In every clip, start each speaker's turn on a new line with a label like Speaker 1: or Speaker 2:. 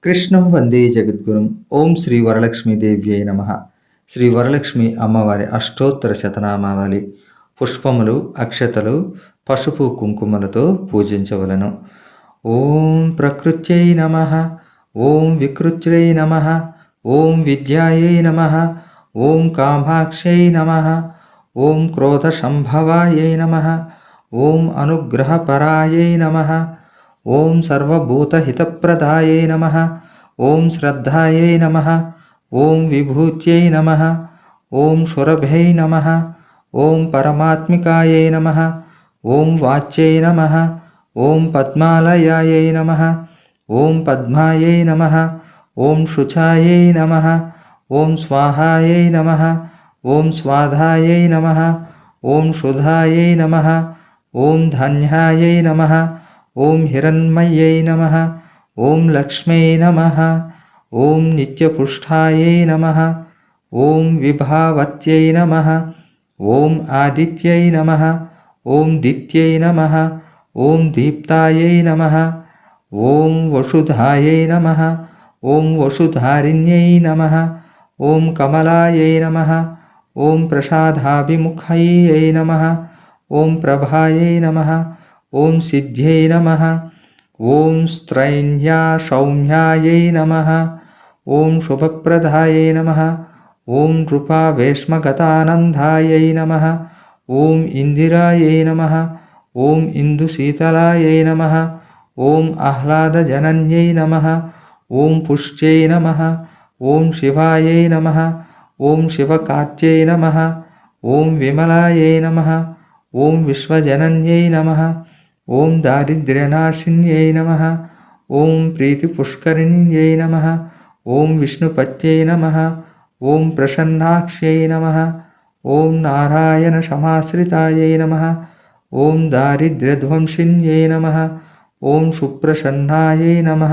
Speaker 1: కృష్ణం వందే జగద్గురుం. ఓం శ్రీ వరలక్ష్మీదేవ్యై నమ. శ్రీ వరలక్ష్మి అమ్మవారి అష్టోత్తర శతనామావళి. పుష్పములు, అక్షతలు, పసుపు కుంకుమలతో పూజించవలను. ఓం ప్రకృత్యై నమ. ఓం వికృత్యై నమ. ఓం విద్యాయై నమ. ఓం కామాక్షై నమ. ఓం క్రోధసంభవాయై నమ. ఓం అనుగ్రహపరాయై నమ. ఓం సర్వభూతహితప్రదాయై నమ. ఓం శ్రద్ధాయై నమ. ఓం విభూత్యై నమ. ఓం సురభై నమ. ఓం పరమాత్మికాయై నమ. ఓం వాచ్యై నమ. ఓం పద్మాలయాయై నమ. ఓం పద్మాయై నమ. ఓం శుచాయై నమ. ఓం స్వాహాయై నమ. ఓం స్వాధాయై నమ. ఓం శుధాయై నమ. ఓం ధాన్యాయై నమ. ఓం హిరణ్మయ్యై నమ. ఓం లక్ష్మై నమ. ఓం నిత్యపుష్టాయై నమ. ఓం విభావత్యై నమ. ఓం ఆదిత్యై నమ. ఓం దిత్యై నమ. ఓం దీప్తాయై నమ. ఓం వసుధాయై నమ. ఓం వసుధారిణ్యై నమ. ఓం కమలాయై నమ. ఓం ప్రసాదాభిముఖయ్యై నమ. ఓం ప్రభాయై నమ. ఓం సిద్ధ్యై నమ. ఓం స్త్రైణ్యా సౌమ్యాయై నమ. ఓం శుభప్రదాయై నమ. ఓం కృపావేష్మగతానందాయై నమ. ఓం ఇందిరాయై నమ. ఓం ఇందుశీతలాయై నమ. ఓం ఆహ్లాదజనన్యై నమ. ఓం పుష్ట్యై నమ. ఓం శివాయై నమ. ఓం శివకాత్యై నమ. ఓం విమలాయై నమ. ఓం విశ్వజనన్యై నమ. ఓం దారిద్ర్యనాశిన్యై నమ. ఓం ప్రీతిపుష్కరిణ్యై నమ. ఓం విష్ణుపత్యై నమ. ఓం ప్రసన్నాక్ష్యై నమ. ఓం నారాయణ సమాశ్రితాయై నమ. ఓం దారిద్ర్యధ్వంసిన్యై నమ. ఓం సుప్రసన్నాయై నమ.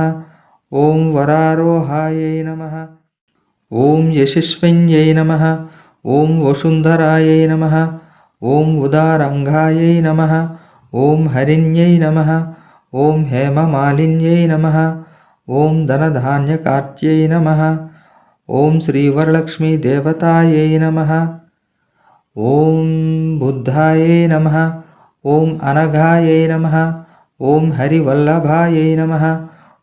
Speaker 1: ఓం వరారోహాయై నమ. ఓం యశస్విన్యై నమ. ఓం వసుంధరాయై నమ. ఓం ఉదారంగాయై నమ. ఓం హరిణ్యై నమ. ఓం హేమమాలిన్యై నమ. ఓం ధనధాన్యకార్త్యై నమ. ఓం శ్రీవరలక్ష్మీదేవతాయై నమ. ఓం బుద్ధాయై నమ. ఓం అనఘాయై నమ. ఓం హరివల్లభాయై నమ.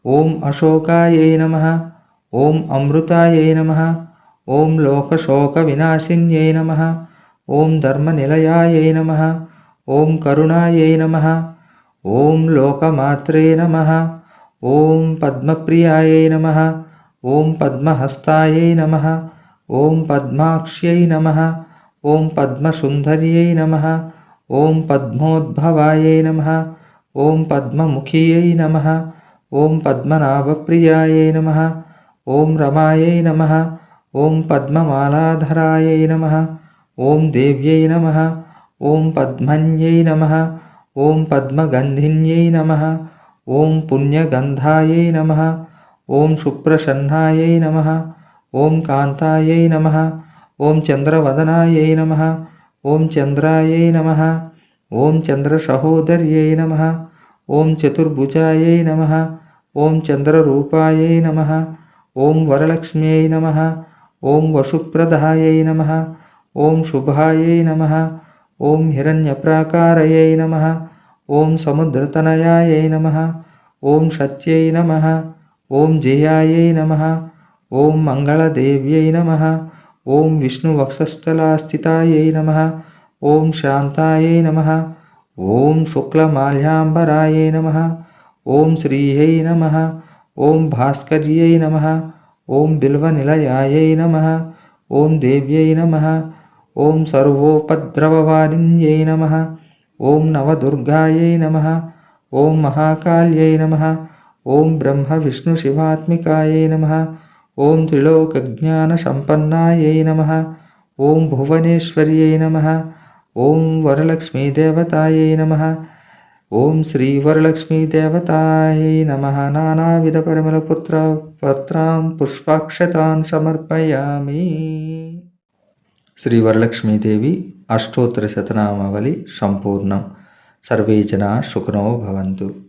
Speaker 1: ఓం అశోకాయై నమ. ఓం అమృతాయై నమ. ఓం లోకశోకవినాశిన్యై నమ. ఓం ధర్మనిలయాయై నమ. ఓం కరుణాయై నమ. ఓం లోకమాత్రే నమ. ఓం పద్మప్రియాయై నమ. ఓం పద్మహస్తాయై నమ. ఓం పద్మాక్ష్యై నమ. ఓం పద్మసుందర్యై నమ. ఓం పద్మోద్భవాయై నమ. ఓం పద్మముఖియై నమ. ఓం పద్మనాభప్రియాయై నమ. ఓం రమాయై నమ. ఓం పద్మమాలాధరాయై నమ. ఓం దేవ్యై నమ. ఓం పద్మన్యై నమ. ఓం పద్మగంధిన్యై నమ. ఓం పుణ్యగంధాయై నమ. ఓం సుప్రసన్నాయై నమ. ఓం కాంతాయై నమ. ఓం చంద్రవదనాయై నమ. ఓం చంద్రాయై నమ. ఓం చంద్రసహోదర్యై నమ. ఓం చతుర్భుజాయై నమ. ఓం చంద్రరూపాయై నమ. ఓం వరలక్ష్మ్యై నమ. ఓం వసుప్రదాయై నమ. ఓం శుభాయై నమ. ఓం హిరణ్యప్రాకారయై నమ. ఓం సముద్రతనయాయై నమ. ఓం సత్యై నమ. ఓం జయాయై నమ. ఓం మంగళదేవ్యై నమ. ఓం విష్ణువక్షస్థలాస్థితాయై నమ. ఓం శాంతాయై నమ. ఓం శుక్లమాల్యాంబరాయై నమ. ఓం శ్రీయై నమ. ఓం భాస్కర్యై నమ. ఓం బిల్వనిలయాయై నమ. ఓం దేవ్యై నమ. ఓం సర్వోపద్రవవారిణ్యై నమ. ఓం నవదుర్గాయై నమ. ఓం మహాకాళ్యై నమ. ఓం బ్రహ్మ విష్ణు శివాత్మికాయై నమ. ఓం త్రిలోకజ్ఞానసంపన్నాయై నమ. ఓం భువనేశ్వర్యై నమ. ఓం వరలక్ష్మీదేవతాయై నమ. ఓం శ్రీవరలక్ష్మీదేవతాయై నమ. నానావిధపరిమళపత్రాం పుష్పాక్షతాన్ సమర్పయామి. శ్రీ వరలక్ష్మీదేవి అష్టోత్తర శతనామావళి సంపూర్ణం. సర్వే జనా సుఖినో భవంతు.